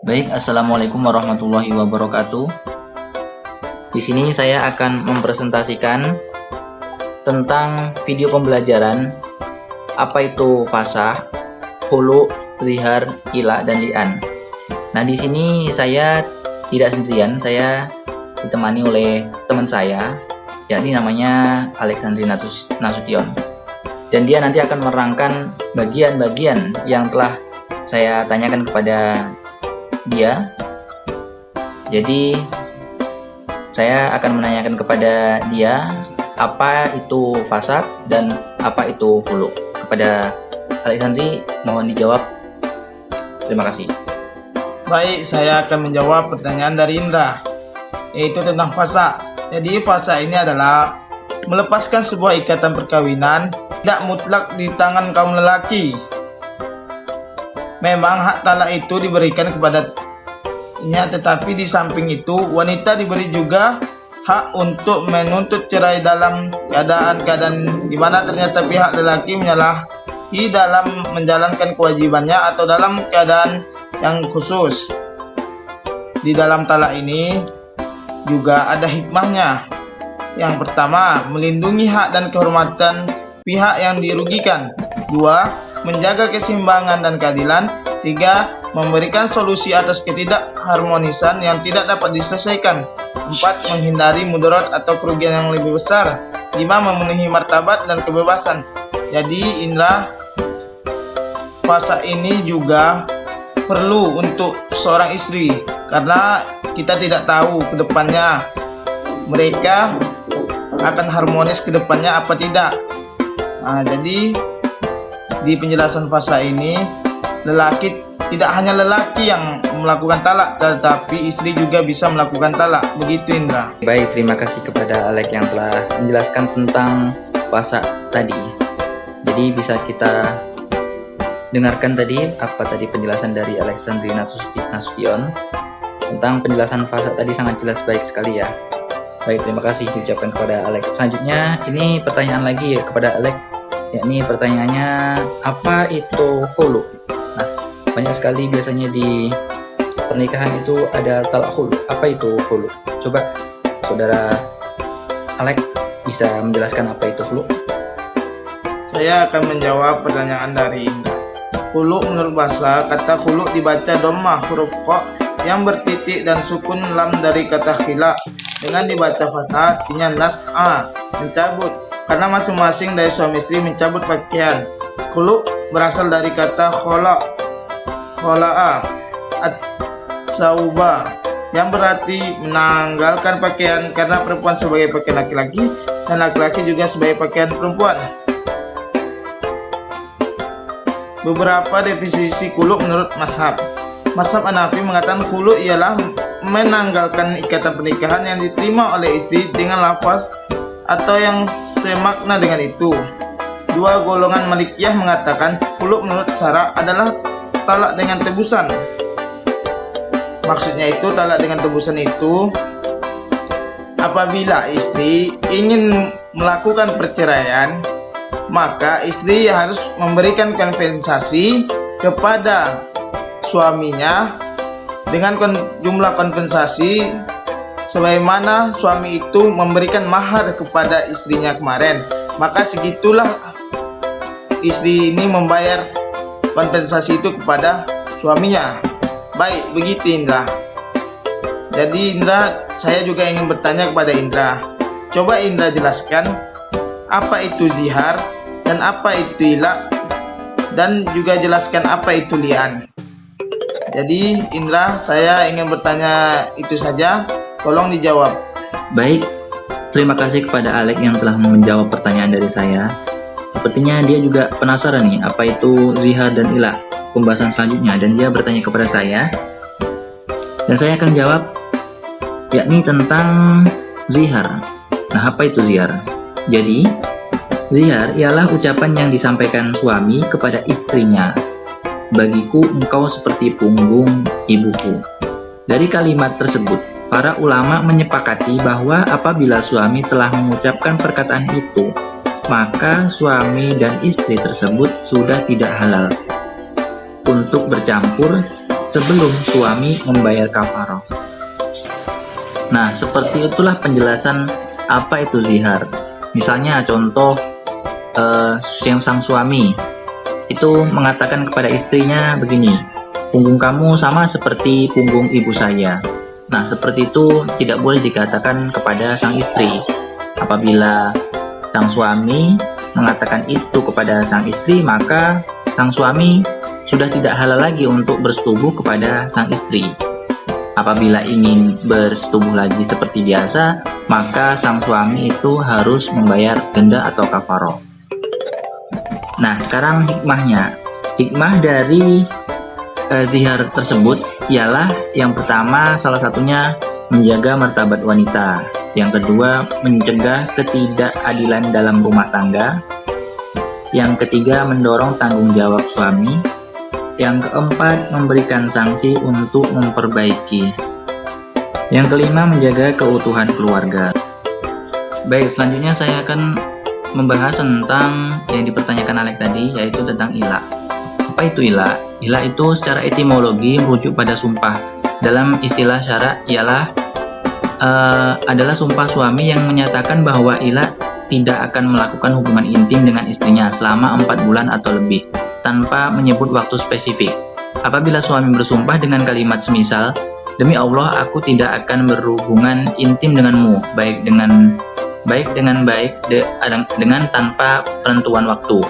Baik, assalamualaikum warahmatullahi wabarakatuh. Di sini saya akan mempresentasikan tentang video pembelajaran apa itu fasah, hulu, zihar, ila, dan li'an. Nah, di sini saya tidak sendirian, saya ditemani oleh teman saya, yakni namanya Alexandri Nasution. Dan dia nanti akan menerangkan bagian-bagian yang telah saya tanyakan kepada dia. Jadi saya akan menanyakan kepada dia apa itu fasad dan apa itu hulu. Kepada Alexandri, mohon dijawab. Terima kasih. Baik, saya akan menjawab pertanyaan dari Indra, yaitu tentang fasa. Jadi fasa ini adalah melepaskan sebuah ikatan perkawinan tidak mutlak di tangan kaum lelaki. Memang hak talak itu diberikan kepadanya, tetapi di samping itu wanita diberi juga hak untuk menuntut cerai dalam keadaan-keadaan di mana ternyata pihak lelaki menyalahi dalam menjalankan kewajibannya atau dalam keadaan yang khusus. Di dalam talak ini juga ada hikmahnya. Yang pertama, melindungi hak dan kehormatan pihak yang dirugikan. 2. Menjaga keseimbangan dan keadilan. 3. Memberikan solusi atas ketidakharmonisan yang tidak dapat diselesaikan. 4. Menghindari mudarat atau kerugian yang lebih besar. 5. Memenuhi martabat dan kebebasan. Jadi Indra, fasa ini juga perlu untuk seorang istri, karena kita tidak tahu ke depannya mereka akan harmonis ke depannya apa tidak. Jadi di penjelasan fasa ini, tidak hanya lelaki yang melakukan talak, tetapi istri juga bisa melakukan talak. Begitu Indra. Baik, terima kasih kepada Alex yang telah menjelaskan tentang fasa tadi. Jadi bisa kita dengarkan tadi apa tadi penjelasan dari Alexandri Nasution tentang penjelasan fasa tadi, sangat jelas, baik sekali ya. Baik, terima kasih diucapkan kepada Alex. Selanjutnya ini pertanyaan lagi ya kepada Alex, yakni pertanyaannya apa itu hulu. Nah, banyak sekali biasanya di pernikahan itu ada talak hulu. Apa itu hulu? Coba saudara Alex bisa menjelaskan apa itu hulu? Saya akan menjawab pertanyaan dari Indra. Hulu menurut bahasa, kata hulu dibaca dhammah huruf qa yang bertitik dan sukun lam dari kata khila. Dengan dibaca fathah artinya nas'a, mencabut, karena masing-masing dari suami istri mencabut pakaian. Hulu berasal dari kata khola'a at-sauba yang berarti menanggalkan pakaian, karena perempuan sebagai pakaian laki-laki dan laki-laki juga sebagai pakaian perempuan. Beberapa definisi khulu menurut mazhab. Mazhab Hanafi mengatakan khulu ialah menanggalkan ikatan pernikahan yang diterima oleh istri dengan lafaz atau yang semakna dengan itu. Dua golongan Malikiyah mengatakan khulu menurut syara adalah talak dengan tebusan. Maksudnya itu, talak dengan tebusan itu apabila istri ingin melakukan perceraian, maka istri harus memberikan kompensasi kepada suaminya dengan jumlah kompensasi sebagaimana suami itu memberikan mahar kepada istrinya kemarin. Maka segitulah istri ini membayar kompensasi itu kepada suaminya. Baik, begitu Indra. Jadi Indra, saya juga ingin bertanya kepada Indra. Coba Indra jelaskan apa itu zihar dan apa itu ila, dan juga jelaskan apa itu li'an. Jadi Indra, saya ingin bertanya itu saja, tolong dijawab. Baik, terima kasih kepada Alex yang telah menjawab pertanyaan dari saya. Sepertinya dia juga penasaran nih apa itu zihar dan ila, pembahasan selanjutnya, dan dia bertanya kepada saya. Dan saya akan jawab, yakni tentang zihar. Nah, apa itu zihar? Jadi, zihar ialah ucapan yang disampaikan suami kepada istrinya. Bagiku engkau seperti punggung ibuku. Dari kalimat tersebut, para ulama menyepakati bahwa apabila suami telah mengucapkan perkataan itu, maka suami dan istri tersebut sudah tidak halal untuk bercampur sebelum suami membayar kafaroh. Nah, seperti itulah penjelasan apa itu zihar. Misalnya contoh sang suami itu mengatakan kepada istrinya begini, punggung kamu sama seperti punggung ibu saya. Nah, seperti itu tidak boleh dikatakan kepada sang istri. Apabila sang suami mengatakan itu kepada sang istri, maka sang suami sudah tidak halal lagi untuk bersetubuh kepada sang istri. Apabila ingin bersetubuh lagi seperti biasa, maka sang suami itu harus membayar denda atau kafaroh. Nah, sekarang hikmahnya. Hikmah dari zihar tersebut ialah yang pertama, salah satunya menjaga martabat wanita. Yang kedua, mencegah ketidakadilan dalam rumah tangga. Yang ketiga, mendorong tanggung jawab suami. Yang keempat, memberikan sanksi untuk memperbaiki. Yang kelima, menjaga keutuhan keluarga. Baik, selanjutnya saya akan membahas tentang yang dipertanyakan Alex tadi, yaitu tentang ila. Apa itu ila? Ila itu secara etimologi merujuk pada sumpah. Dalam istilah syara ialah adalah sumpah suami yang menyatakan bahwa ila tidak akan melakukan hubungan intim dengan istrinya selama 4 bulan atau lebih, tanpa menyebut waktu spesifik. Apabila suami bersumpah dengan kalimat semisal, demi Allah aku tidak akan berhubungan intim denganmu, baik dengan tanpa penentuan waktu,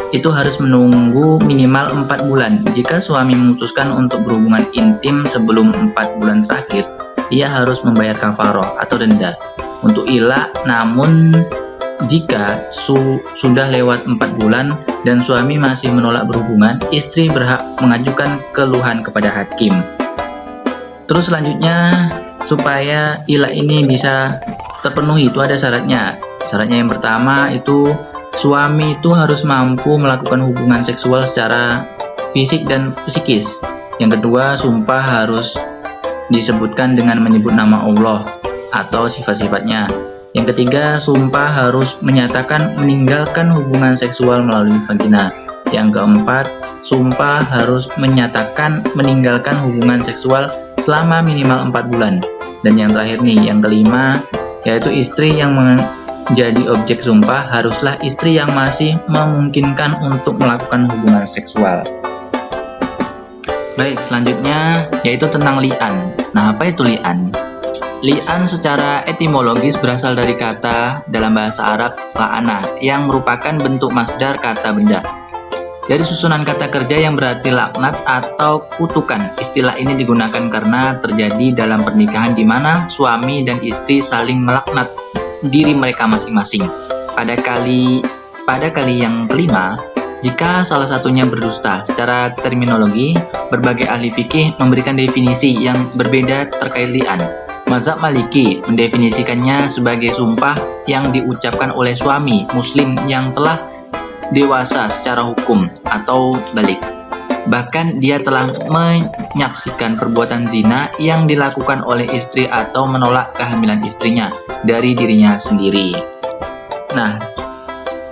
itu harus menunggu minimal 4 bulan. Jika suami memutuskan untuk berhubungan intim sebelum 4 bulan terakhir, ia harus membayar kafaroh atau denda untuk ila. Namun jika sudah lewat 4 bulan dan suami masih menolak berhubungan, istri berhak mengajukan keluhan kepada hakim. Terus selanjutnya, supaya ila ini bisa terpenuhi itu ada syaratnya. Syaratnya yang pertama itu suami itu harus mampu melakukan hubungan seksual secara fisik dan psikis. Yang kedua, sumpah harus disebutkan dengan menyebut nama Allah atau sifat-sifatnya. Yang ketiga, sumpah harus menyatakan meninggalkan hubungan seksual melalui vagina. Yang keempat, sumpah harus menyatakan meninggalkan hubungan seksual selama minimal 4 bulan. Dan yang terakhir nih, yang kelima, yaitu istri yang menjadi objek sumpah haruslah istri yang masih memungkinkan untuk melakukan hubungan seksual. Baik, selanjutnya yaitu tentang li'an. Nah, apa itu li'an? Li'an secara etimologis berasal dari kata dalam bahasa Arab la'ana, yang merupakan bentuk masdar kata benda. Dari susunan kata kerja yang berarti laknat atau kutukan. Istilah ini digunakan karena terjadi dalam pernikahan di mana suami dan istri saling melaknat diri mereka masing-masing. Pada kali yang kelima, jika salah satunya berdusta. Secara terminologi, berbagai ahli fikih memberikan definisi yang berbeda terkait li'an. Mazhab Maliki mendefinisikannya sebagai sumpah yang diucapkan oleh suami muslim yang telah dewasa secara hukum atau balik. Bahkan dia telah menyaksikan perbuatan zina yang dilakukan oleh istri atau menolak kehamilan istrinya dari dirinya sendiri. Nah,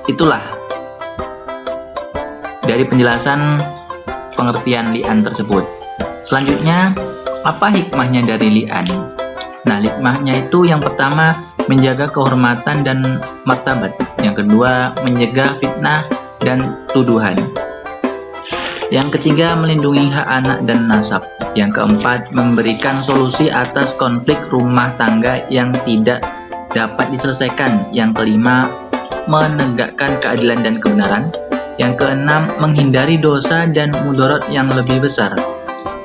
itulah dari penjelasan pengertian li'an tersebut. Selanjutnya, apa hikmahnya dari li'an? Nah, hikmahnya itu yang pertama, menjaga kehormatan dan martabat. Yang kedua, mencegah fitnah dan tuduhan. Yang ketiga, melindungi hak anak dan nasab. Yang keempat, memberikan solusi atas konflik rumah tangga yang tidak dapat diselesaikan. Yang kelima, menegakkan keadilan dan kebenaran. Yang keenam, menghindari dosa dan mudarat yang lebih besar.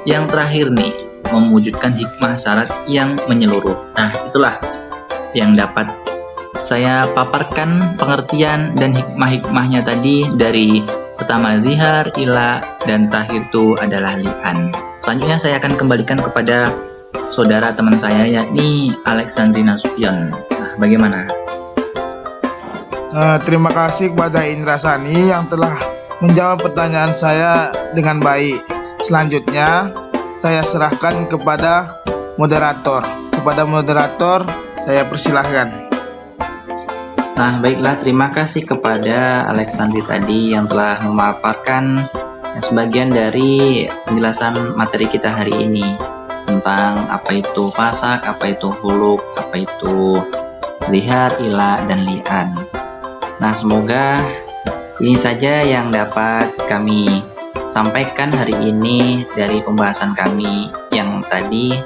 Yang terakhir nih, mewujudkan hikmah syarat yang menyeluruh. Nah, itulah yang dapat saya paparkan pengertian dan hikmah-hikmahnya tadi dari pertama zihar, ila, dan terakhir itu adalah li'an. Selanjutnya saya akan kembalikan kepada saudara teman saya yakni Alexandrina Sufyan. Nah, bagaimana? Terima kasih kepada Indra Sani yang telah menjawab pertanyaan saya dengan baik. Selanjutnya saya serahkan kepada moderator. Kepada moderator saya persilahkan. Nah, baiklah, terima kasih kepada Alexandri tadi yang telah memaparkan sebagian dari penjelasan materi kita hari ini tentang apa itu fasak, apa itu huluk, apa itu lihar, ila, dan li'an. Nah, semoga ini saja yang dapat kami sampaikan hari ini dari pembahasan kami yang tadi.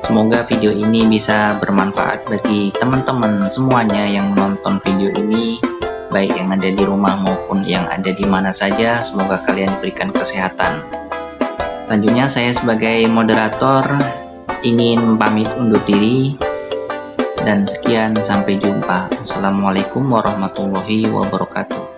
Semoga video ini bisa bermanfaat bagi teman-teman semuanya yang menonton video ini, baik yang ada di rumah maupun yang ada di mana saja. Semoga kalian diberikan kesehatan. Selanjutnya saya sebagai moderator ingin pamit undur diri, dan sekian, sampai jumpa. Assalamualaikum warahmatullahi wabarakatuh.